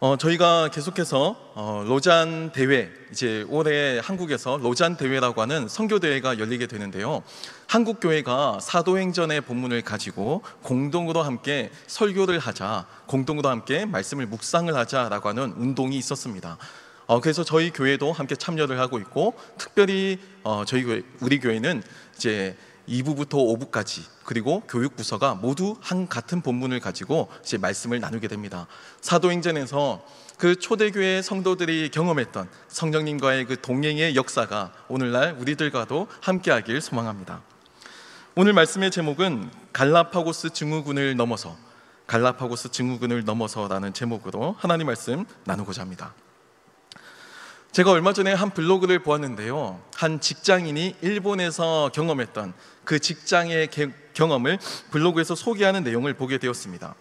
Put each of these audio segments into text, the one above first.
저희가 계속해서 로잔 대회, 이제 올해 한국에서 로잔 대회라고 하는 선교 대회가 열리게 되는데요. 한국 교회가 사도행전의 본문을 가지고 공동으로 함께 설교를 하자, 공동으로 함께 말씀을 묵상을 하자라고 하는 운동이 있었습니다. 그래서 저희 교회도 함께 참여를 하고 있고, 특별히 우리 교회는 이제 2부부터 5부까지, 그리고 교육부서가 모두 같은 본문을 가지고 이제 말씀을 나누게 됩니다. 사도행전에서 그 초대교회 성도들이 경험했던 성령님과의 그 동행의 역사가 오늘날 우리들과도 함께하길 소망합니다. 오늘 말씀의 제목은 갈라파고스 증후군을 넘어서라는 제목으로 하나님 말씀 나누고자 합니다. 제가 얼마 전에 한 블로그를 보았는데요, 한 직장인이 일본에서 경험했던 그 직장의 경험을 블로그에서 소개하는 내용을 보게 되었습니다.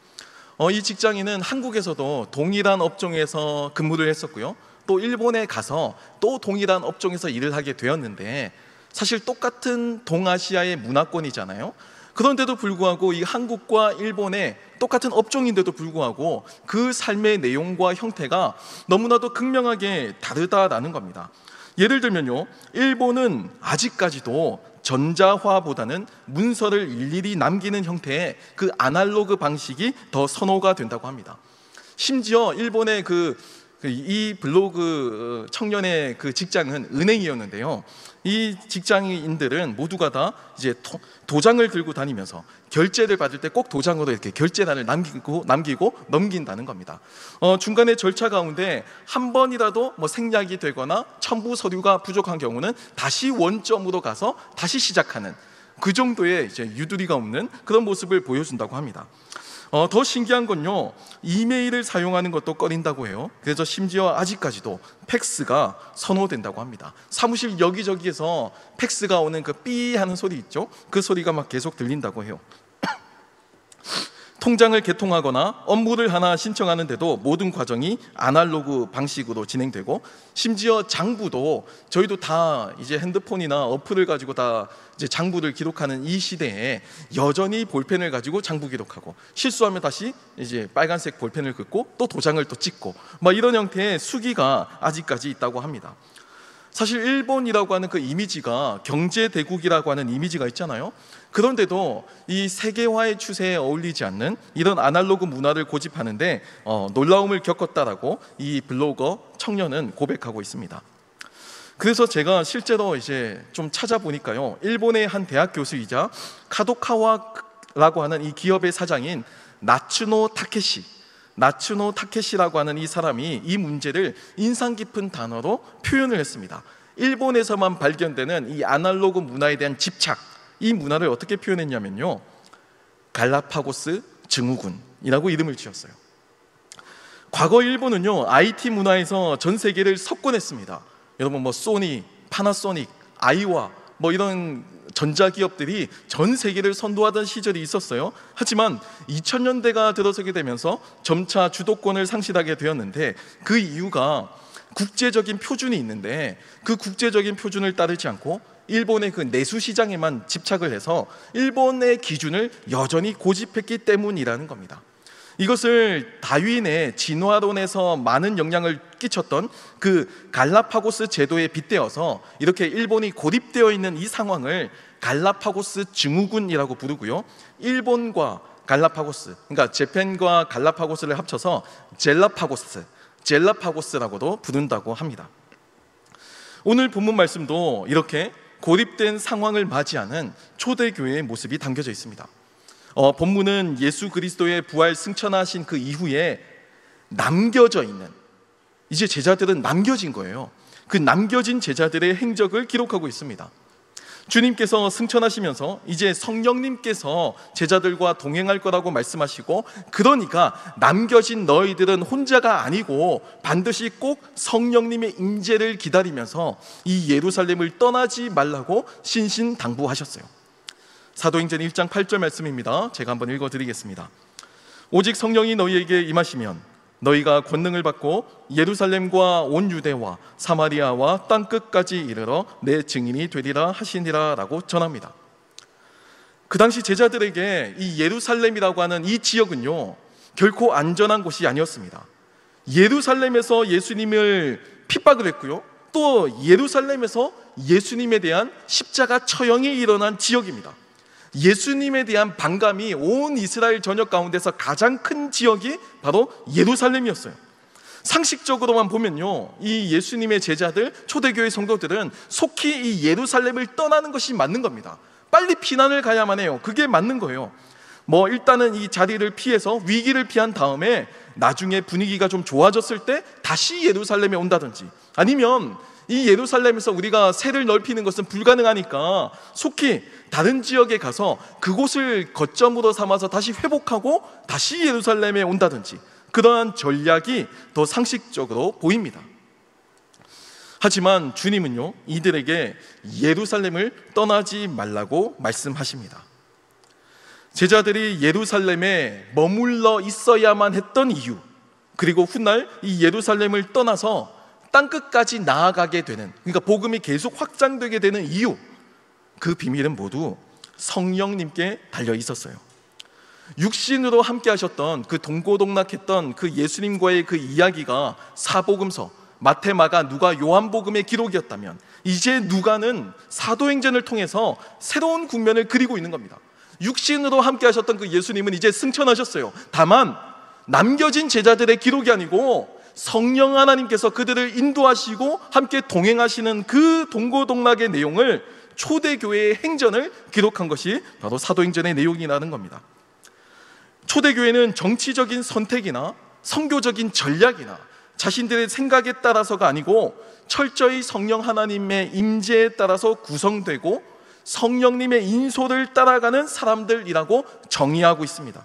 이 직장인은 한국에서도 동일한 업종에서 근무를 했었고요, 또 일본에 가서 또 동일한 업종에서 일을 하게 되었는데, 사실 똑같은 동아시아의 문화권이잖아요. 그런데도 불구하고 이 한국과 일본의 똑같은 업종인데도 불구하고 그 삶의 내용과 형태가 너무나도 극명하게 다르다라는 겁니다. 예를 들면요, 일본은 아직까지도 전자화보다는 문서를 일일이 남기는 형태의 그 아날로그 방식이 더 선호가 된다고 합니다. 심지어 일본의 이 블로그 청년의 그 직장은 은행이었는데요, 이 직장인들은 모두가 다 이제 도장을 들고 다니면서 결제를 받을 때 꼭 도장으로 이렇게 결제란을 남기고 넘긴다는 겁니다. 중간에 절차 가운데 한 번이라도 생략이 되거나 첨부 서류가 부족한 경우는 다시 원점으로 가서 다시 시작하는, 그 정도의 이제 유두리가 없는 그런 모습을 보여준다고 합니다. 더 신기한 건요, 이메일을 사용하는 것도 꺼린다고 해요. 그래서 심지어 아직까지도 팩스가 선호된다고 합니다. 사무실 여기저기에서 팩스가 오는 그 삐 하는 소리 있죠? 그 소리가 막 계속 들린다고 해요. 통장을 개통하거나 업무를 하나 신청하는데도 모든 과정이 아날로그 방식으로 진행되고, 심지어 장부도 저희도 다 이제 핸드폰이나 어플을 가지고 다 이제 장부를 기록하는 이 시대에 여전히 볼펜을 가지고 장부 기록하고, 실수하면 다시 이제 빨간색 볼펜을 긋고 또 도장을 또 찍고, 이런 형태의 수기가 아직까지 있다고 합니다. 사실 일본이라고 하는 그 이미지가 경제 대국이라고 하는 이미지가 있잖아요. 그런데도 이 세계화의 추세에 어울리지 않는 이런 아날로그 문화를 고집하는데 놀라움을 겪었다라고 이 블로거 청년은 고백하고 있습니다. 그래서 제가 실제로 이제 좀 찾아보니까요, 일본의 한 대학 교수이자 카도카와라고 하는 이 기업의 사장인 나츠노 타케시라고 하는 이 사람이 이 문제를 인상 깊은 단어로 표현을 했습니다. 일본에서만 발견되는 이 아날로그 문화에 대한 집착, 이 문화를 어떻게 표현했냐면요, 갈라파고스 증후군이라고 이름을 지었어요. 과거 일본은요, IT 문화에서 전 세계를 석권했습니다. 여러분 소니, 파나소닉, 아이와 이런 전자기업들이 전 세계를 선도하던 시절이 있었어요. 하지만 2000년대가 들어서게 되면서 점차 주도권을 상실하게 되었는데, 그 이유가 국제적인 표준이 있는데 그 국제적인 표준을 따르지 않고 일본의 그 내수 시장에만 집착을 해서 일본의 기준을 여전히 고집했기 때문이라는 겁니다. 이것을 다윈의 진화론에서 많은 영향을 끼쳤던 그 갈라파고스 제도에 빗대어서 이렇게 일본이 고립되어 있는 이 상황을 갈라파고스 증후군이라고 부르고요, 일본과 갈라파고스, 그러니까 재팬과 갈라파고스를 합쳐서 젤라파고스라고도 부른다고 합니다. 오늘 본문 말씀도 이렇게 고립된 상황을 맞이하는 초대교회의 모습이 담겨져 있습니다. 본문은 예수 그리스도의 부활 승천하신 그 이후에 남겨져 있는, 이제 제자들은 남겨진 거예요. 그 남겨진 제자들의 행적을 기록하고 있습니다. 주님께서 승천하시면서 이제 성령님께서 제자들과 동행할 거라고 말씀하시고, 그러니까 남겨진 너희들은 혼자가 아니고 반드시 꼭 성령님의 임재를 기다리면서 이 예루살렘을 떠나지 말라고 신신당부하셨어요. 사도행전 1장 8절 말씀입니다. 제가 한번 읽어드리겠습니다. 오직 성령이 너희에게 임하시면 너희가 권능을 받고 예루살렘과 온 유대와 사마리아와 땅끝까지 이르러 내 증인이 되리라 하시니라 라고 전합니다. 그 당시 제자들에게 이 예루살렘이라고 하는 이 지역은요, 결코 안전한 곳이 아니었습니다. 예루살렘에서 예수님을 핍박을 했고요, 또 예루살렘에서 예수님에 대한 십자가 처형이 일어난 지역입니다. 예수님에 대한 반감이 온 이스라엘 전역 가운데서 가장 큰 지역이 바로 예루살렘이었어요. 상식적으로만 보면요, 이 예수님의 제자들, 초대교회 성도들은 속히 이 예루살렘을 떠나는 것이 맞는 겁니다. 빨리 피난을 가야만 해요. 그게 맞는 거예요. 일단은 이 자리를 피해서 위기를 피한 다음에 나중에 분위기가 좀 좋아졌을 때 다시 예루살렘에 온다든지, 아니면 이 예루살렘에서 우리가 세를 넓히는 것은 불가능하니까 속히 다른 지역에 가서 그곳을 거점으로 삼아서 다시 회복하고 다시 예루살렘에 온다든지, 그러한 전략이 더 상식적으로 보입니다. 하지만 주님은요, 이들에게 예루살렘을 떠나지 말라고 말씀하십니다. 제자들이 예루살렘에 머물러 있어야만 했던 이유, 그리고 훗날 이 예루살렘을 떠나서 땅끝까지 나아가게 되는, 그러니까 복음이 계속 확장되게 되는 이유, 그 비밀은 모두 성령님께 달려 있었어요. 육신으로 함께 하셨던 그 동고동락했던 그 예수님과의 그 이야기가 사복음서 마태, 마가, 누가, 요한복음의 기록이었다면, 이제 누가는 사도행전을 통해서 새로운 국면을 그리고 있는 겁니다. 육신으로 함께 하셨던 그 예수님은 이제 승천하셨어요. 다만 남겨진 제자들의 기록이 아니고 성령 하나님께서 그들을 인도하시고 함께 동행하시는 그 동고동락의 내용을, 초대교회의 행전을 기록한 것이 바로 사도행전의 내용이라는 겁니다. 초대교회는 정치적인 선택이나 선교적인 전략이나 자신들의 생각에 따라서가 아니고 철저히 성령 하나님의 임재에 따라서 구성되고 성령님의 인소를 따라가는 사람들이라고 정의하고 있습니다.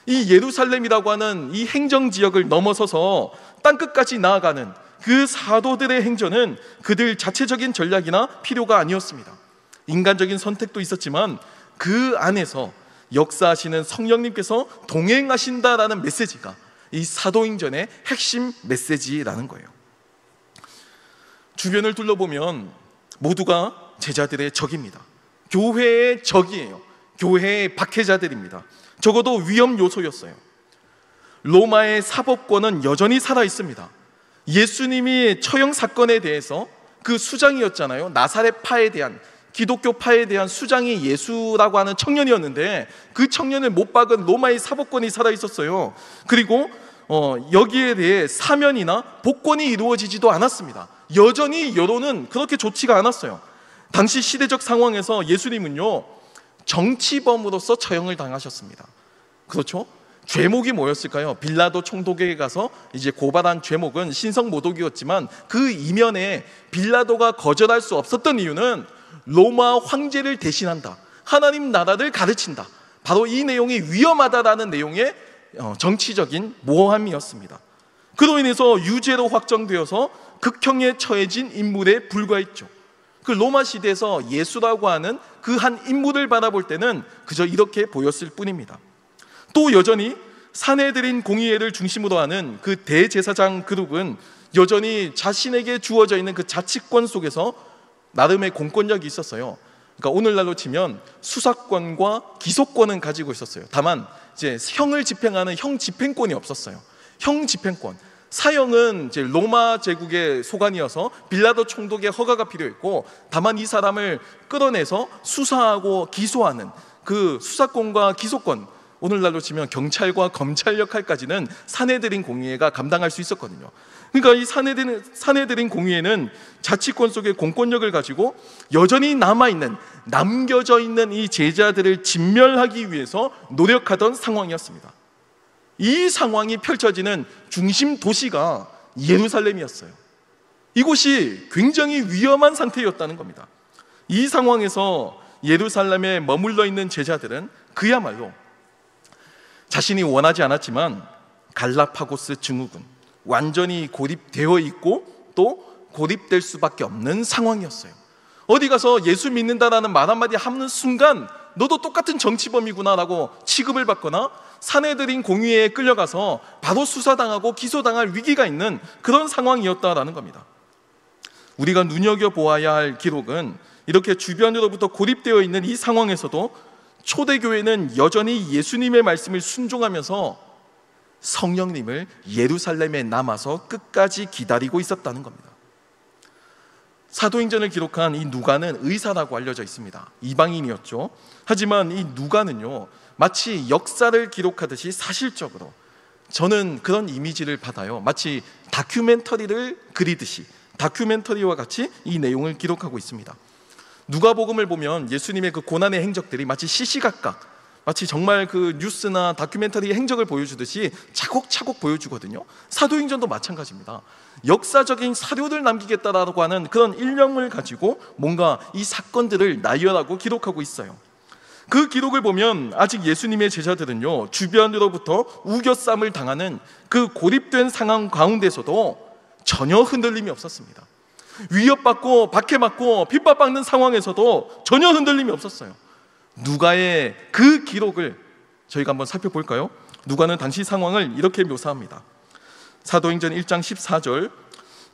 이 예루살렘이라고 하는 이 행정지역을 넘어서서 땅끝까지 나아가는 그 사도들의 행전은 그들 자체적인 전략이나 필요가 아니었습니다. 인간적인 선택도 있었지만 그 안에서 역사하시는 성령님께서 동행하신다라는 메시지가 이 사도행전의 핵심 메시지라는 거예요. 주변을 둘러보면 모두가 제자들의 적입니다. 교회의 적이에요. 교회의 박해자들입니다. 적어도 위험 요소였어요. 로마의 사법권은 여전히 살아 있습니다. 예수님이 처형 사건에 대해서 그 수장이었잖아요. 나사렛파에 대한, 기독교파에 대한 수장이 예수라고 하는 청년이었는데 그 청년을 못 박은 로마의 사법권이 살아 있었어요. 그리고 여기에 대해 사면이나 복권이 이루어지지도 않았습니다. 여전히 여론은 그렇게 좋지가 않았어요. 당시 시대적 상황에서 예수님은요, 정치범으로서 처형을 당하셨습니다. 그렇죠? 죄목이 뭐였을까요? 빌라도 총독에게 가서 이제 고발한 죄목은 신성모독이었지만 그 이면에 빌라도가 거절할 수 없었던 이유는 로마 황제를 대신한다, 하나님 나라를 가르친다, 바로 이 내용이 위험하다라는 내용의 정치적인 모함이었습니다. 그로 인해서 유죄로 확정되어서 극형에 처해진 인물에 불과했죠. 그 로마 시대에서 예수라고 하는 그 한 인물을 바라볼 때는 그저 이렇게 보였을 뿐입니다. 또 여전히 산헤드린 공의회를 중심으로 하는 그 대제사장 그룹은 여전히 자신에게 주어져 있는 그 자치권 속에서 나름의 공권력이 있었어요. 그러니까 오늘날로 치면 수사권과 기소권은 가지고 있었어요. 다만 이제 형을 집행하는 형 집행권이 없었어요. 형 집행권, 사형은 이제 로마 제국의 소관이어서 빌라도 총독의 허가가 필요했고, 다만 이 사람을 끌어내서 수사하고 기소하는 그 수사권과 기소권, 오늘날로 치면 경찰과 검찰 역할까지는 산헤드린 공의회가 감당할 수 있었거든요. 그러니까 이 산헤드린 공의회는 자치권 속의 공권력을 가지고 여전히 남아있는, 남겨져 있는 이 제자들을 진멸하기 위해서 노력하던 상황이었습니다. 이 상황이 펼쳐지는 중심 도시가 예루살렘이었어요. 이곳이 굉장히 위험한 상태였다는 겁니다. 이 상황에서 예루살렘에 머물러 있는 제자들은 그야말로 자신이 원하지 않았지만 갈라파고스 증후군, 완전히 고립되어 있고 또 고립될 수밖에 없는 상황이었어요. 어디 가서 예수 믿는다라는 말 한마디 하는 순간 너도 똑같은 정치범이구나라고 취급을 받거나 산헤드린 공의회에 끌려가서 바로 수사당하고 기소당할 위기가 있는 그런 상황이었다라는 겁니다. 우리가 눈여겨보아야 할 기록은 이렇게 주변으로부터 고립되어 있는 이 상황에서도 초대교회는 여전히 예수님의 말씀을 순종하면서 성령님을 예루살렘에 남아서 끝까지 기다리고 있었다는 겁니다. 사도행전을 기록한 이 누가는 의사라고 알려져 있습니다. 이방인이었죠. 하지만 이 누가는요, 마치 역사를 기록하듯이 사실적으로, 저는 그런 이미지를 받아요. 마치 다큐멘터리를 그리듯이 다큐멘터리와 같이 이 내용을 기록하고 있습니다. 누가복음을 보면 예수님의 그 고난의 행적들이 마치 시시각각, 마치 정말 그 뉴스나 다큐멘터리 행적을 보여주듯이 차곡차곡 보여주거든요. 사도행전도 마찬가지입니다. 역사적인 사료를 남기겠다라고 하는 그런 일념을 가지고 뭔가 이 사건들을 나열하고 기록하고 있어요. 그 기록을 보면 아직 예수님의 제자들은요, 주변으로부터 우겨쌈을 당하는 그 고립된 상황 가운데서도 전혀 흔들림이 없었습니다. 위협받고 박해받고 핍박받는 상황에서도 전혀 흔들림이 없었어요. 누가의 그 기록을 저희가 한번 살펴볼까요? 누가는 당시 상황을 이렇게 묘사합니다. 사도행전 1장 14절,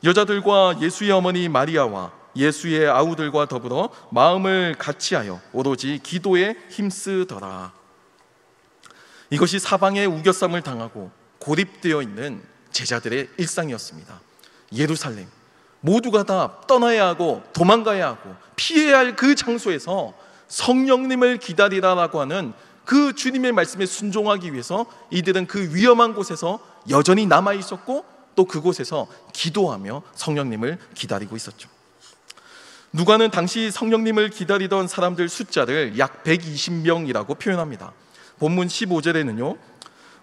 여자들과 예수의 어머니 마리아와 예수의 아우들과 더불어 마음을 같이하여 오로지 기도에 힘쓰더라. 이것이 사방에 우겨쌈을 당하고 고립되어 있는 제자들의 일상이었습니다. 예루살렘, 모두가 다 떠나야 하고 도망가야 하고 피해야 할 그 장소에서 성령님을 기다리라라고 하는 그 주님의 말씀에 순종하기 위해서 이들은 그 위험한 곳에서 여전히 남아 있었고, 또 그곳에서 기도하며 성령님을 기다리고 있었죠. 누가는 당시 성령님을 기다리던 사람들 숫자를 약 120명이라고 표현합니다. 본문 15절에는요,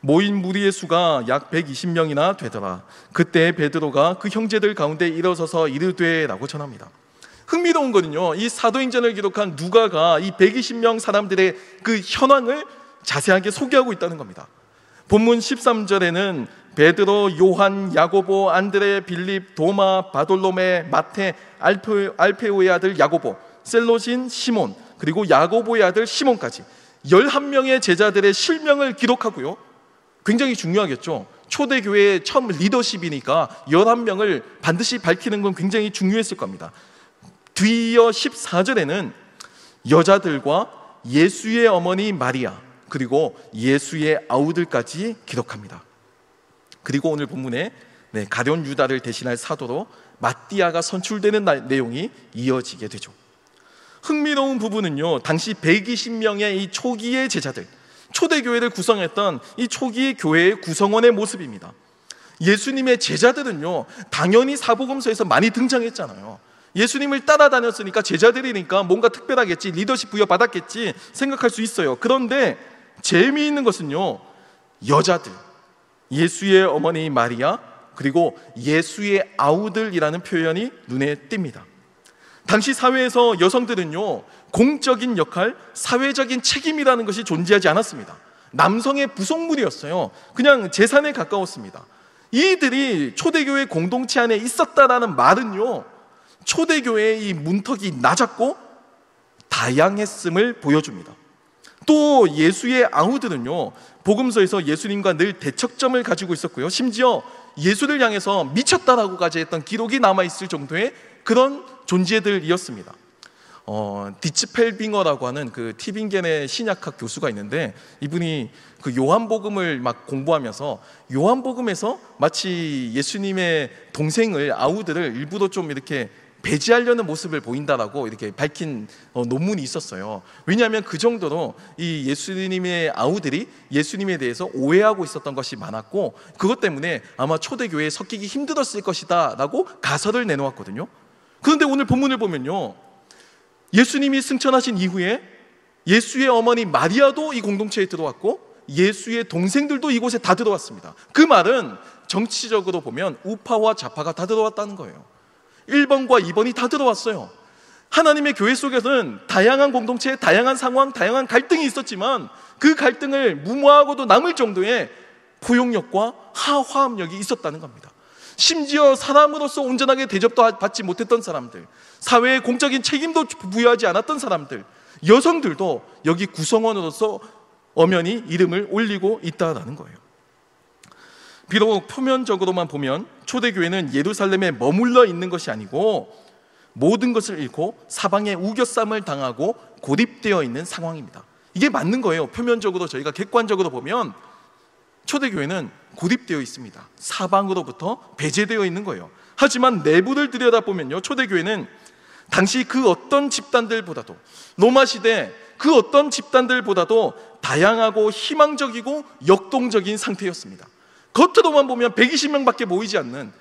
모인 무리의 수가 약 120명이나 되더라. 그때 베드로가 그 형제들 가운데 일어서서 이르되 라고 전합니다. 흥미로운 거는요, 이 사도행전을 기록한 누가가 이 120명 사람들의 그 현황을 자세하게 소개하고 있다는 겁니다. 본문 13절에는 베드로, 요한, 야고보, 안드레, 빌립, 도마, 바돌로메, 마테, 알페오의 아들 야고보, 셀로신, 시몬, 그리고 야고보의 아들 시몬까지 11명의 제자들의 실명을 기록하고요, 굉장히 중요하겠죠. 초대교회의 처음 리더십이니까 11명을 반드시 밝히는 건 굉장히 중요했을 겁니다. 뒤이어 14절에는 여자들과 예수의 어머니 마리아, 그리고 예수의 아우들까지 기록합니다. 그리고 오늘 본문에 가룟 유다를 대신할 사도로 마띠아가 선출되는 내용이 이어지게 되죠. 흥미로운 부분은요, 당시 120명의 이 초기의 제자들, 초대교회를 구성했던 이 초기의 교회의 구성원의 모습입니다. 예수님의 제자들은요, 당연히 사복음서에서 많이 등장했잖아요. 예수님을 따라다녔으니까 제자들이니까 뭔가 특별하겠지, 리더십 부여받았겠지 생각할 수 있어요. 그런데 재미있는 것은요, 여자들, 예수의 어머니 마리아, 그리고 예수의 아우들이라는 표현이 눈에 띕니다. 당시 사회에서 여성들은요, 공적인 역할, 사회적인 책임이라는 것이 존재하지 않았습니다. 남성의 부속물이었어요. 그냥 재산에 가까웠습니다. 이들이 초대교회 공동체 안에 있었다라는 말은요, 초대교회의 이 문턱이 낮았고 다양했음을 보여줍니다. 또 예수의 아우들은요, 복음서에서 예수님과 늘 대척점을 가지고 있었고요, 심지어 예수를 향해서 미쳤다라고까지 했던 기록이 남아있을 정도의 그런 존재들이었습니다. 디츠펠빙어라고 하는 그 티빙겐의 신약학 교수가 있는데, 이분이 그 요한복음을 막 공부하면서 요한복음에서 마치 예수님의 동생을, 아우들을 일부러 좀 이렇게 배제하려는 모습을 보인다라고 이렇게 밝힌 논문이 있었어요. 왜냐하면 그 정도로 이 예수님의 아우들이 예수님에 대해서 오해하고 있었던 것이 많았고, 그것 때문에 아마 초대교회에 섞이기 힘들었을 것이다 라고 가설을 내놓았거든요. 그런데 오늘 본문을 보면요, 예수님이 승천하신 이후에 예수의 어머니 마리아도 이 공동체에 들어왔고 예수의 동생들도 이곳에 다 들어왔습니다. 그 말은 정치적으로 보면 우파와 좌파가 다 들어왔다는 거예요. 1번과 2번이 다 들어왔어요. 하나님의 교회 속에서는 다양한 공동체, 다양한 상황, 다양한 갈등이 있었지만 그 갈등을 무마하고도 남을 정도의 포용력과 화합력이 있었다는 겁니다. 심지어 사람으로서 온전하게 대접도 받지 못했던 사람들, 사회의 공적인 책임도 부여하지 않았던 사람들, 여성들도 여기 구성원으로서 엄연히 이름을 올리고 있다는 거예요. 비록 표면적으로만 보면 초대교회는 예루살렘에 머물러 있는 것이 아니고 모든 것을 잃고 사방에 우겨쌈을 당하고 고립되어 있는 상황입니다. 이게 맞는 거예요. 표면적으로 저희가 객관적으로 보면 초대교회는 고립되어 있습니다. 사방으로부터 배제되어 있는 거예요. 하지만 내부를 들여다보면요, 초대교회는 당시 그 어떤 집단들보다도, 로마 시대 그 어떤 집단들보다도 다양하고 희망적이고 역동적인 상태였습니다. 겉으로만 보면 120명밖에 모이지 않는,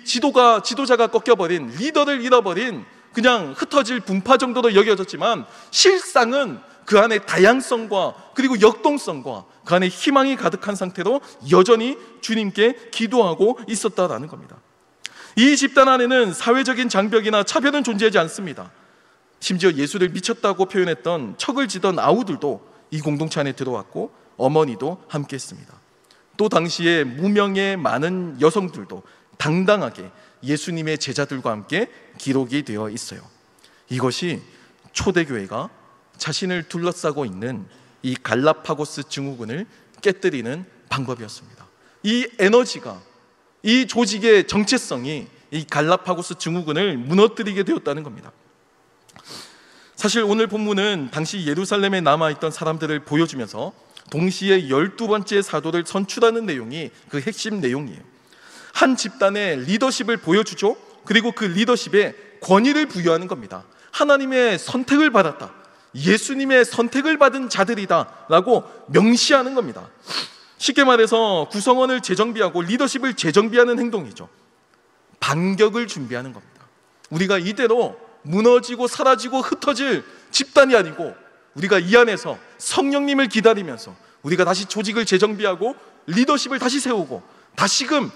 지도자가 꺾여버린, 리더를 잃어버린 그냥 흩어질 분파 정도로 여겨졌지만, 실상은 그 안에 다양성과 그리고 역동성과 그 안에 희망이 가득한 상태로 여전히 주님께 기도하고 있었다라는 겁니다. 이 집단 안에는 사회적인 장벽이나 차별은 존재하지 않습니다. 심지어 예수를 미쳤다고 표현했던 척을 지던 아우들도 이 공동체 안에 들어왔고, 어머니도 함께 했습니다. 또 당시에 무명의 많은 여성들도 당당하게 예수님의 제자들과 함께 기록이 되어 있어요. 이것이 초대교회가 자신을 둘러싸고 있는 이 갈라파고스 증후군을 깨뜨리는 방법이었습니다. 이 에너지가, 이 조직의 정체성이 이 갈라파고스 증후군을 무너뜨리게 되었다는 겁니다. 사실 오늘 본문은 당시 예루살렘에 남아있던 사람들을 보여주면서 동시에 12번째 사도를 선출하는 내용이 그 핵심 내용이에요. 한 집단의 리더십을 보여주죠. 그리고 그 리더십에 권위를 부여하는 겁니다. 하나님의 선택을 받았다, 예수님의 선택을 받은 자들이다 라고 명시하는 겁니다. 쉽게 말해서 구성원을 재정비하고 리더십을 재정비하는 행동이죠. 반격을 준비하는 겁니다. 우리가 이대로 무너지고 사라지고 흩어질 집단이 아니고, 우리가 이 안에서 성령님을 기다리면서 우리가 다시 조직을 재정비하고 리더십을 다시 세우고 다시금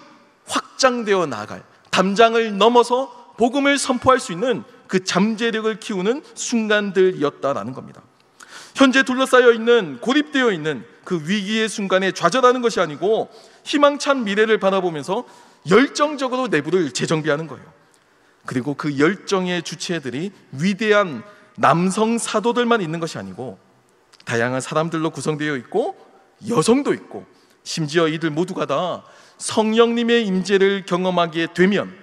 확장되어 나아갈, 담장을 넘어서 복음을 선포할 수 있는 그 잠재력을 키우는 순간들이었다라는 겁니다. 현재 둘러싸여 있는, 고립되어 있는 그 위기의 순간에 좌절하는 것이 아니고 희망찬 미래를 바라보면서 열정적으로 내부를 재정비하는 거예요. 그리고 그 열정의 주체들이 위대한 남성 사도들만 있는 것이 아니고 다양한 사람들로 구성되어 있고, 여성도 있고, 심지어 이들 모두가 다 성령님의 임재를 경험하게 되면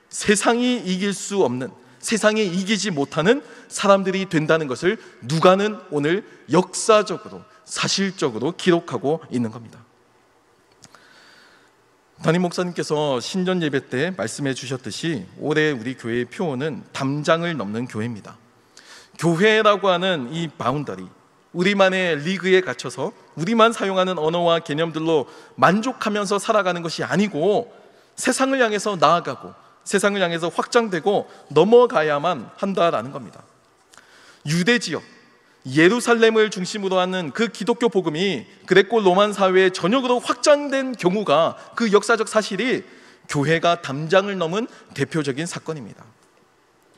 세상이 이길 수 없는, 세상에 이기지 못하는 사람들이 된다는 것을 누가는 오늘 역사적으로, 사실적으로 기록하고 있는 겁니다. 담임 목사님께서 신전 예배 때 말씀해 주셨듯이 올해 우리 교회의 표어는 담장을 넘는 교회입니다. 교회라고 하는 이 바운더리, 우리만의 리그에 갇혀서 우리만 사용하는 언어와 개념들로 만족하면서 살아가는 것이 아니고 세상을 향해서 나아가고 세상을 향해서 확장되고 넘어가야만 한다라는 겁니다. 유대 지역, 예루살렘을 중심으로 하는 그 기독교 복음이 그레코 로만 사회에 전역으로 확장된 경우가, 그 역사적 사실이 교회가 담장을 넘은 대표적인 사건입니다.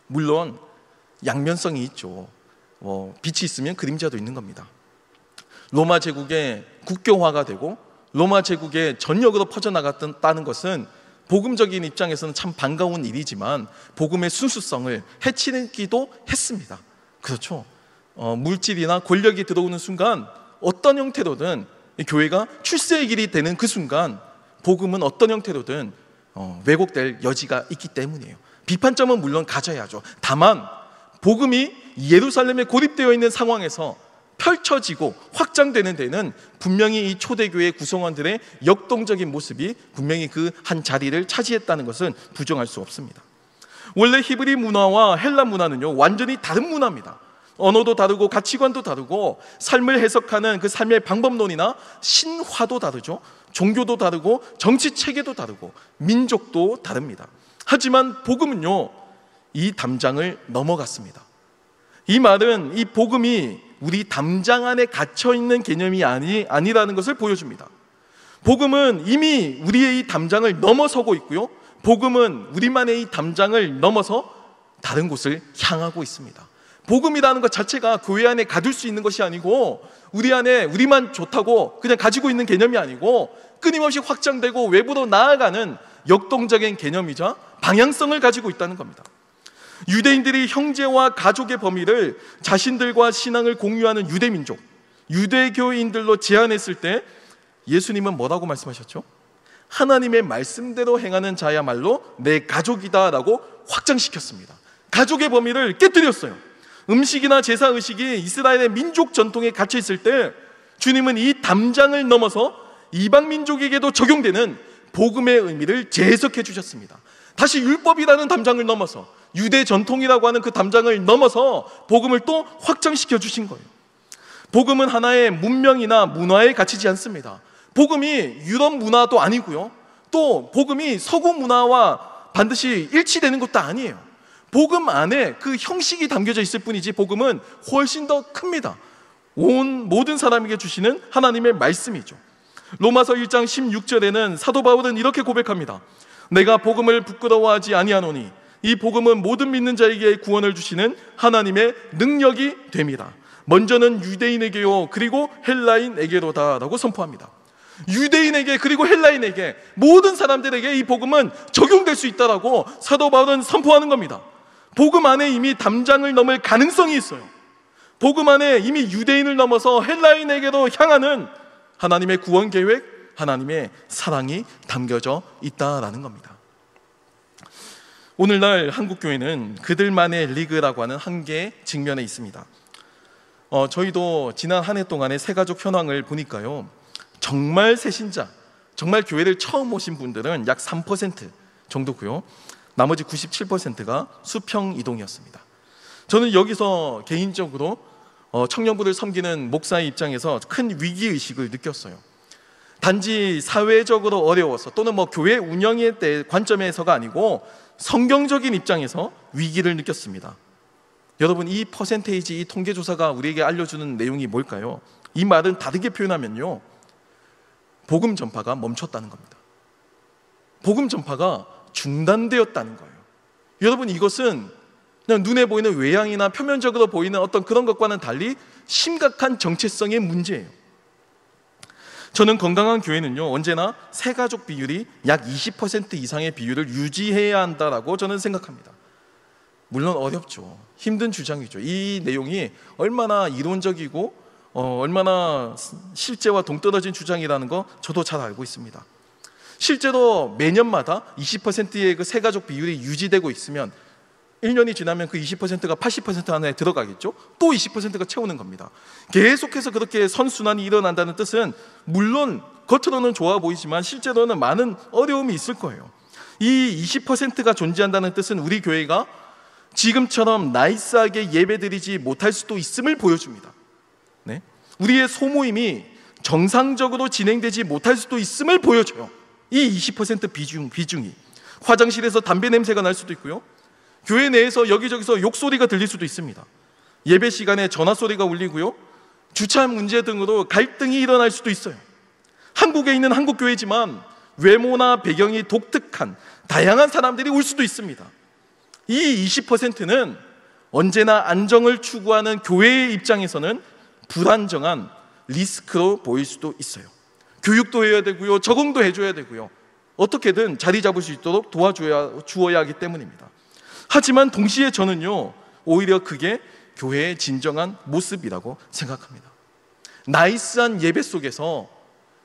물론 양면성이 있죠. 빛이 있으면 그림자도 있는 겁니다. 로마 제국의 국교화가 되고 로마 제국의 전역으로 퍼져나갔다는 것은 복음적인 입장에서는 참 반가운 일이지만 복음의 순수성을 해치기도 했습니다. 그렇죠. 물질이나 권력이 들어오는 순간 어떤 형태로든 교회가 출세의 길이 되는 그 순간 복음은 어떤 형태로든 왜곡될 여지가 있기 때문이에요. 비판점은 물론 가져야죠. 다만 복음이 예루살렘에 고립되어 있는 상황에서 펼쳐지고 확장되는 데는 분명히 이 초대교회 구성원들의 역동적인 모습이 분명히 그 한 자리를 차지했다는 것은 부정할 수 없습니다. 원래 히브리 문화와 헬라 문화는요, 완전히 다른 문화입니다. 언어도 다르고 가치관도 다르고 삶을 해석하는 그 삶의 방법론이나 신화도 다르죠. 종교도 다르고 정치 체계도 다르고 민족도 다릅니다. 하지만 복음은요, 이 담장을 넘어갔습니다. 이 말은 이 복음이 우리 담장 안에 갇혀있는 개념이 아니라는 것을 보여줍니다. 복음은 이미 우리의 이 담장을 넘어서고 있고요, 복음은 우리만의 이 담장을 넘어서 다른 곳을 향하고 있습니다. 복음이라는 것 자체가 교회 안에 가둘 수 있는 것이 아니고, 우리 안에 우리만 좋다고 그냥 가지고 있는 개념이 아니고 끊임없이 확장되고 외부로 나아가는 역동적인 개념이자 방향성을 가지고 있다는 겁니다. 유대인들이 형제와 가족의 범위를 자신들과 신앙을 공유하는 유대민족, 유대교인들로 제한했을 때 예수님은 뭐라고 말씀하셨죠? 하나님의 말씀대로 행하는 자야말로 내 가족이다 라고 확장시켰습니다. 가족의 범위를 깨뜨렸어요. 음식이나 제사의식이 이스라엘의 민족 전통에 갇혀있을 때 주님은 이 담장을 넘어서 이방 민족에게도 적용되는 복음의 의미를 재해석해 주셨습니다. 다시 율법이라는 담장을 넘어서 유대 전통이라고 하는 그 담장을 넘어서 복음을 또 확장시켜 주신 거예요. 복음은 하나의 문명이나 문화에 갇히지 않습니다. 복음이 유럽 문화도 아니고요, 또 복음이 서구 문화와 반드시 일치되는 것도 아니에요. 복음 안에 그 형식이 담겨져 있을 뿐이지 복음은 훨씬 더 큽니다. 모든 사람에게 주시는 하나님의 말씀이죠. 로마서 1장 16절에는 사도 바울은 이렇게 고백합니다. 내가 복음을 부끄러워하지 아니하노니 이 복음은 모든 믿는 자에게 구원을 주시는 하나님의 능력이 됩니다. 먼저는 유대인에게요 그리고 헬라인에게로다 라고 선포합니다. 유대인에게 그리고 헬라인에게 모든 사람들에게 이 복음은 적용될 수 있다라고 사도 바울은 선포하는 겁니다. 복음 안에 이미 담장을 넘을 가능성이 있어요. 복음 안에 이미 유대인을 넘어서 헬라인에게로 향하는 하나님의 구원 계획, 하나님의 사랑이 담겨져 있다라는 겁니다. 오늘날 한국교회는 그들만의 리그라고 하는 한계에 직면해 있습니다. 저희도 지난 한 해 동안의 새가족 현황을 보니까요, 정말 새신자, 정말 교회를 처음 오신 분들은 약 3% 정도고요, 나머지 97%가 수평 이동이었습니다. 저는 여기서 개인적으로 청년부를 섬기는 목사의 입장에서 큰 위기의식을 느꼈어요. 단지 사회적으로 어려워서 또는 교회 운영에 대해 관점에서가 아니고 성경적인 입장에서 위기를 느꼈습니다. 여러분, 이 퍼센테이지, 이 통계조사가 우리에게 알려주는 내용이 뭘까요? 이 말은 다르게 표현하면요, 복음 전파가 멈췄다는 겁니다. 복음 전파가 중단되었다는 거예요. 여러분, 이것은 그냥 눈에 보이는 외향이나 표면적으로 보이는 어떤 그런 것과는 달리 심각한 정체성의 문제예요. 저는 건강한 교회는요, 언제나 새가족 비율이 약 20% 이상의 비율을 유지해야 한다라고 저는 생각합니다. 물론 어렵죠. 힘든 주장이죠. 이 내용이 얼마나 이론적이고 얼마나 실제와 동떨어진 주장이라는 거 저도 잘 알고 있습니다. 실제로 매년마다 20%의 그 새가족 비율이 유지되고 있으면 1년이 지나면 그 20%가 80% 안에 들어가겠죠. 또 20%가 채우는 겁니다. 계속해서 그렇게 선순환이 일어난다는 뜻은 물론 겉으로는 좋아 보이지만 실제로는 많은 어려움이 있을 거예요. 이 20%가 존재한다는 뜻은 우리 교회가 지금처럼 나이스하게 예배드리지 못할 수도 있음을 보여줍니다. 네? 우리의 소모임이 정상적으로 진행되지 못할 수도 있음을 보여줘요. 이 20% 비중이 화장실에서 담배 냄새가 날 수도 있고요, 교회 내에서 여기저기서 욕소리가 들릴 수도 있습니다. 예배 시간에 전화소리가 울리고요, 주차 문제 등으로 갈등이 일어날 수도 있어요. 한국에 있는 한국교회지만 외모나 배경이 독특한 다양한 사람들이 올 수도 있습니다. 이 20%는 언제나 안정을 추구하는 교회의 입장에서는 불안정한 리스크로 보일 수도 있어요. 교육도 해야 되고요, 적응도 해줘야 되고요, 어떻게든 자리 잡을 수 있도록 도와주어야 하기 때문입니다. 하지만 동시에 저는요, 오히려 그게 교회의 진정한 모습이라고 생각합니다. 나이스한 예배 속에서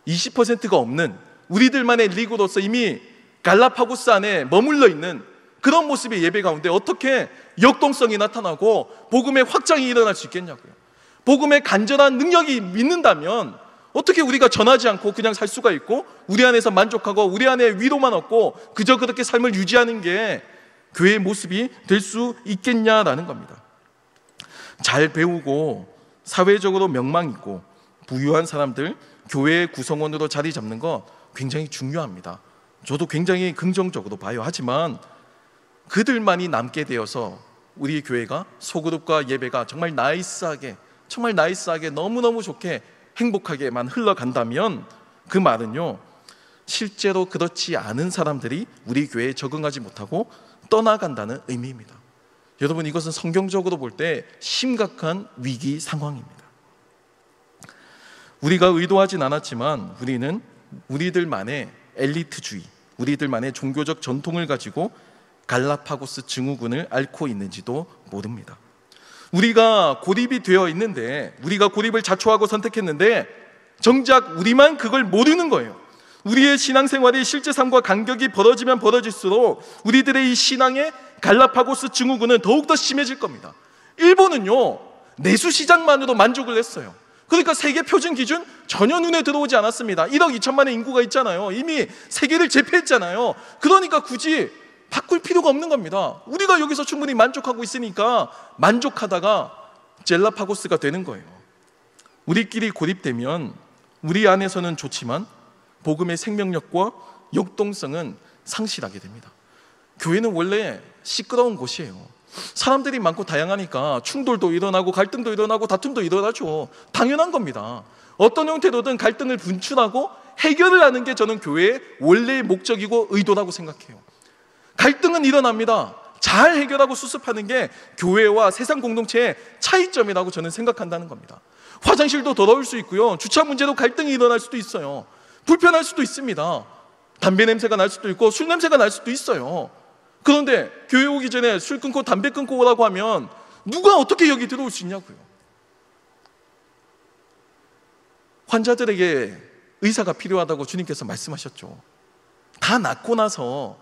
20%가 없는 우리들만의 리그로서 이미 갈라파고스 안에 머물러 있는 그런 모습의 예배 가운데 어떻게 역동성이 나타나고 복음의 확장이 일어날 수 있겠냐고요. 복음의 간절한 능력이 믿는다면 어떻게 우리가 전하지 않고 그냥 살 수가 있고 우리 안에서 만족하고 우리 안에 위로만 얻고 그저 그렇게 삶을 유지하는 게 교회의 모습이 될 수 있겠냐라는 겁니다. 잘 배우고 사회적으로 명망 있고 부유한 사람들 교회의 구성원으로 자리 잡는 거 굉장히 중요합니다. 저도 굉장히 긍정적으로 봐요. 하지만 그들만이 남게 되어서 우리 교회가 소그룹과 예배가 정말 나이스하게 너무너무 좋게 행복하게만 흘러간다면 그 말은요, 실제로 그렇지 않은 사람들이 우리 교회에 적응하지 못하고 떠나간다는 의미입니다. 여러분, 이것은 성경적으로 볼 때 심각한 위기 상황입니다. 우리가 의도하진 않았지만 우리는 우리들만의 엘리트주의, 우리들만의 종교적 전통을 가지고 갈라파고스 증후군을 앓고 있는지도 모릅니다. 우리가 고립이 되어 있는데, 우리가 고립을 자초하고 선택했는데 정작 우리만 그걸 모르는 거예요. 우리의 신앙생활이 실제 삶과 간격이 벌어지면 벌어질수록 우리들의 이 신앙의 갈라파고스 증후군은 더욱더 심해질 겁니다. 일본은요, 내수 시장만으로 만족을 했어요. 그러니까 세계 표준 기준 전혀 눈에 들어오지 않았습니다. 1억 2천만의 인구가 있잖아요. 이미 세계를 제패했잖아요. 그러니까 굳이 바꿀 필요가 없는 겁니다. 우리가 여기서 충분히 만족하고 있으니까 만족하다가 젤라파고스가 되는 거예요. 우리끼리 고립되면 우리 안에서는 좋지만 복음의 생명력과 역동성은 상실하게 됩니다. 교회는 원래 시끄러운 곳이에요. 사람들이 많고 다양하니까 충돌도 일어나고 갈등도 일어나고 다툼도 일어나죠. 당연한 겁니다. 어떤 형태로든 갈등을 분출하고 해결을 하는 게 저는 교회의 원래의 목적이고 의도라고 생각해요. 갈등은 일어납니다. 잘 해결하고 수습하는 게 교회와 세상 공동체의 차이점이라고 저는 생각한다는 겁니다. 화장실도 더러울 수 있고요. 주차 문제로 갈등이 일어날 수도 있어요. 불편할 수도 있습니다. 담배 냄새가 날 수도 있고 술 냄새가 날 수도 있어요. 그런데 교회 오기 전에 술 끊고 담배 끊고 오라고 하면 누가 어떻게 여기 들어올 수 있냐고요. 환자들에게 의사가 필요하다고 주님께서 말씀하셨죠. 다 낫고 나서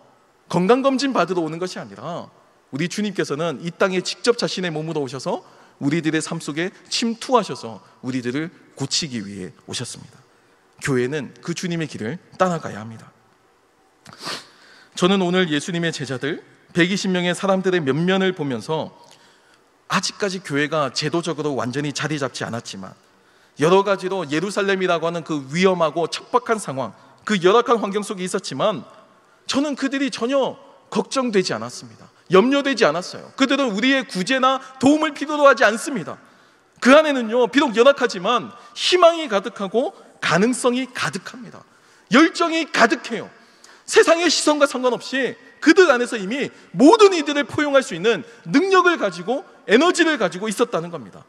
건강검진 받으러 오는 것이 아니라 우리 주님께서는 이 땅에 직접 자신의 몸으로 오셔서 우리들의 삶 속에 침투하셔서 우리들을 고치기 위해 오셨습니다. 교회는 그 주님의 길을 따라가야 합니다. 저는 오늘 예수님의 제자들 120명의 사람들의 면면을 보면서 아직까지 교회가 제도적으로 완전히 자리 잡지 않았지만 여러 가지로 예루살렘이라고 하는 그 위험하고 척박한 상황, 그 열악한 환경 속에 있었지만 저는 그들이 전혀 걱정되지 않았습니다. 염려되지 않았어요. 그들은 우리의 구제나 도움을 필요로 하지 않습니다. 그 안에는요, 비록 연약하지만 희망이 가득하고 가능성이 가득합니다. 열정이 가득해요. 세상의 시선과 상관없이 그들 안에서 이미 모든 이들을 포용할 수 있는 능력을 가지고 에너지를 가지고 있었다는 겁니다.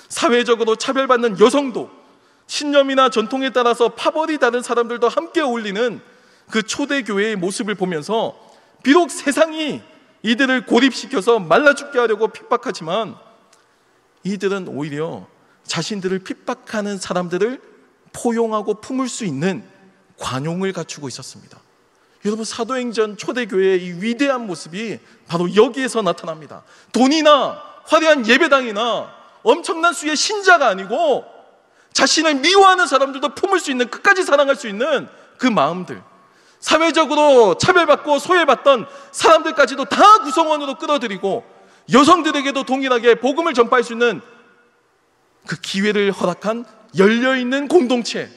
사회적으로 차별받는 여성도 신념이나 전통에 따라서 파벌이 다른 사람들도 함께 어울리는 그 초대교회의 모습을 보면서 비록 세상이 이들을 고립시켜서 말라 죽게 하려고 핍박하지만 이들은 오히려 자신들을 핍박하는 사람들을 포용하고 품을 수 있는 관용을 갖추고 있었습니다. 여러분, 사도행전 초대교회의 이 위대한 모습이 바로 여기에서 나타납니다. 돈이나 화려한 예배당이나 엄청난 수의 신자가 아니고 자신을 미워하는 사람들도 품을 수 있는, 끝까지 사랑할 수 있는 그 마음들, 사회적으로 차별받고 소외받던 사람들까지도 다 구성원으로 끌어들이고 여성들에게도 동일하게 복음을 전파할 수 있는 그 기회를 허락한 열려있는 공동체,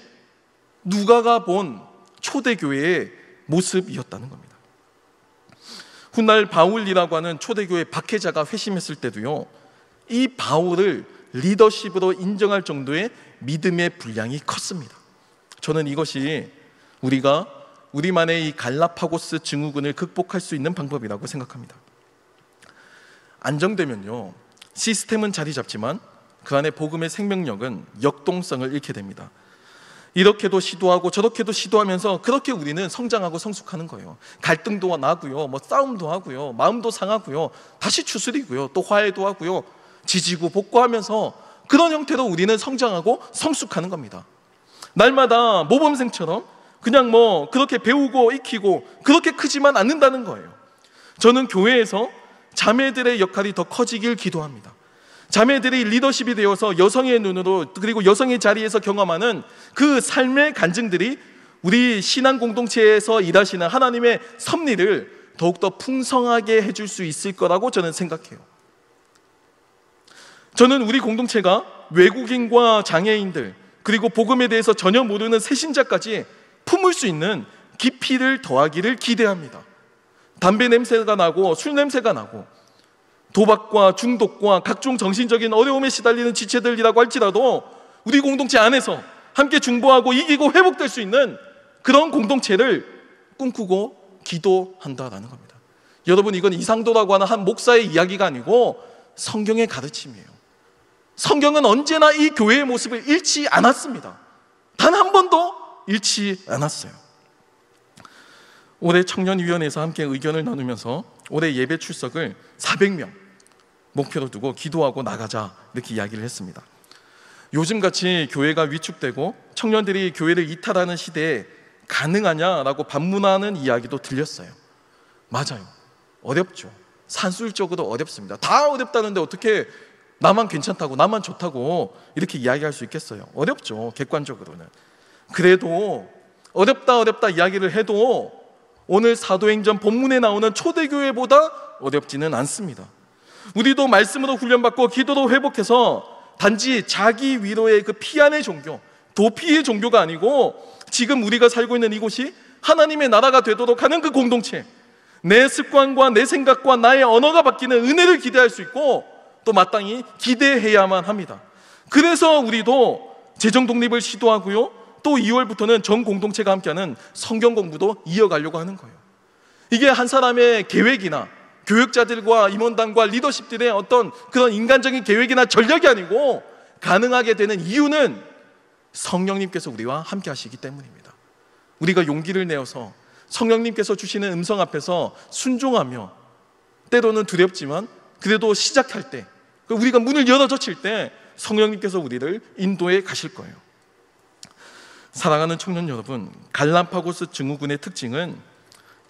누가가 본 초대교회의 모습이었다는 겁니다. 훗날 바울이라고 하는 초대교회 박해자가 회심했을 때도요, 이 바울을 리더십으로 인정할 정도의 믿음의 분량이 컸습니다. 저는 이것이 우리가 우리만의 이 갈라파고스 증후군을 극복할 수 있는 방법이라고 생각합니다. 안정되면요, 시스템은 자리 잡지만 그 안에 복음의 생명력은 역동성을 잃게 됩니다. 이렇게도 시도하고 저렇게도 시도하면서 그렇게 우리는 성장하고 성숙하는 거예요. 갈등도 나고요, 싸움도 하고요, 마음도 상하고요, 다시 추스리고요, 또 화해도 하고요, 지지고 볶고하면서 그런 형태로 우리는 성장하고 성숙하는 겁니다. 날마다 모범생처럼 그냥 그렇게 배우고 익히고 그렇게 크지만 않는다는 거예요. 저는 교회에서 자매들의 역할이 더 커지길 기도합니다. 자매들이 리더십이 되어서 여성의 눈으로, 그리고 여성의 자리에서 경험하는 그 삶의 간증들이 우리 신앙 공동체에서 일하시는 하나님의 섭리를 더욱더 풍성하게 해줄 수 있을 거라고 저는 생각해요. 저는 우리 공동체가 외국인과 장애인들, 그리고 복음에 대해서 전혀 모르는 새신자까지 품을 수 있는 깊이를 더하기를 기대합니다. 담배 냄새가 나고 술 냄새가 나고 도박과 중독과 각종 정신적인 어려움에 시달리는 지체들이라고 할지라도 우리 공동체 안에서 함께 중보하고 이기고 회복될 수 있는 그런 공동체를 꿈꾸고 기도한다라는 겁니다. 여러분, 이건 이상도라고 하는 한 목사의 이야기가 아니고 성경의 가르침이에요. 성경은 언제나 이 교회의 모습을 잃지 않았습니다. 단 한 번도 잃지 않았어요. 올해 청년위원회에서 함께 의견을 나누면서 올해 예배 출석을 400명 목표로 두고 기도하고 나가자, 이렇게 이야기를 했습니다. 요즘같이 교회가 위축되고 청년들이 교회를 이탈하는 시대에 가능하냐라고 반문하는 이야기도 들렸어요. 맞아요, 어렵죠. 산술적으로 어렵습니다. 다 어렵다는데 어떻게 나만 괜찮다고, 나만 좋다고 이렇게 이야기할 수 있겠어요? 어렵죠, 객관적으로는. 그래도 어렵다 이야기를 해도 오늘 사도행전 본문에 나오는 초대교회보다 어렵지는 않습니다. 우리도 말씀으로 훈련받고 기도로 회복해서 단지 자기 위로의 그 피안의 종교, 도피의 종교가 아니고 지금 우리가 살고 있는 이곳이 하나님의 나라가 되도록 하는 그 공동체, 내 습관과 내 생각과 나의 언어가 바뀌는 은혜를 기대할 수 있고 또 마땅히 기대해야만 합니다. 그래서 우리도 재정 독립을 시도하고요, 또 2월부터는 전 공동체가 함께하는 성경 공부도 이어가려고 하는 거예요. 이게 한 사람의 계획이나 교육자들과 임원단과 리더십들의 어떤 그런 인간적인 계획이나 전략이 아니고 가능하게 되는 이유는 성령님께서 우리와 함께 하시기 때문입니다. 우리가 용기를 내어서 성령님께서 주시는 음성 앞에서 순종하며, 때로는 두렵지만 그래도 시작할 때, 우리가 문을 열어젖힐 때 성령님께서 우리를 인도해 가실 거예요. 사랑하는 청년 여러분, 갈라파고스 증후군의 특징은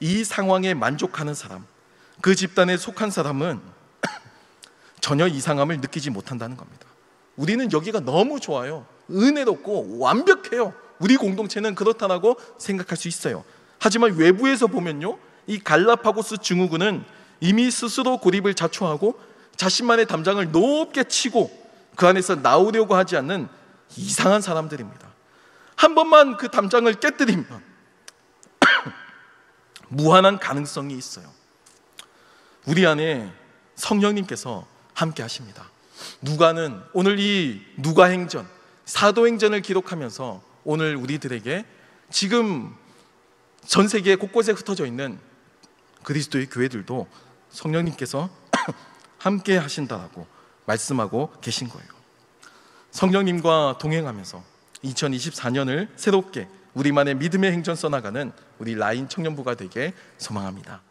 이 상황에 만족하는 사람, 그 집단에 속한 사람은 전혀 이상함을 느끼지 못한다는 겁니다. 우리는 여기가 너무 좋아요, 은혜롭고 완벽해요, 우리 공동체는 그렇다라고 생각할 수 있어요. 하지만 외부에서 보면요, 이 갈라파고스 증후군은 이미 스스로 고립을 자초하고 자신만의 담장을 높게 치고 그 안에서 나오려고 하지 않는 이상한 사람들입니다. 한 번만 그 담장을 깨뜨리면 무한한 가능성이 있어요. 우리 안에 성령님께서 함께 하십니다. 누가는 오늘 이 누가행전, 사도행전을 기록하면서 오늘 우리들에게 지금 전 세계 곳곳에 흩어져 있는 그리스도의 교회들도 성령님께서 함께 하신다라고 말씀하고 계신 거예요. 성령님과 동행하면서 2024년을 새롭게 우리만의 믿음의 행전 써나가는 우리 라인 청년부가 되게 소망합니다.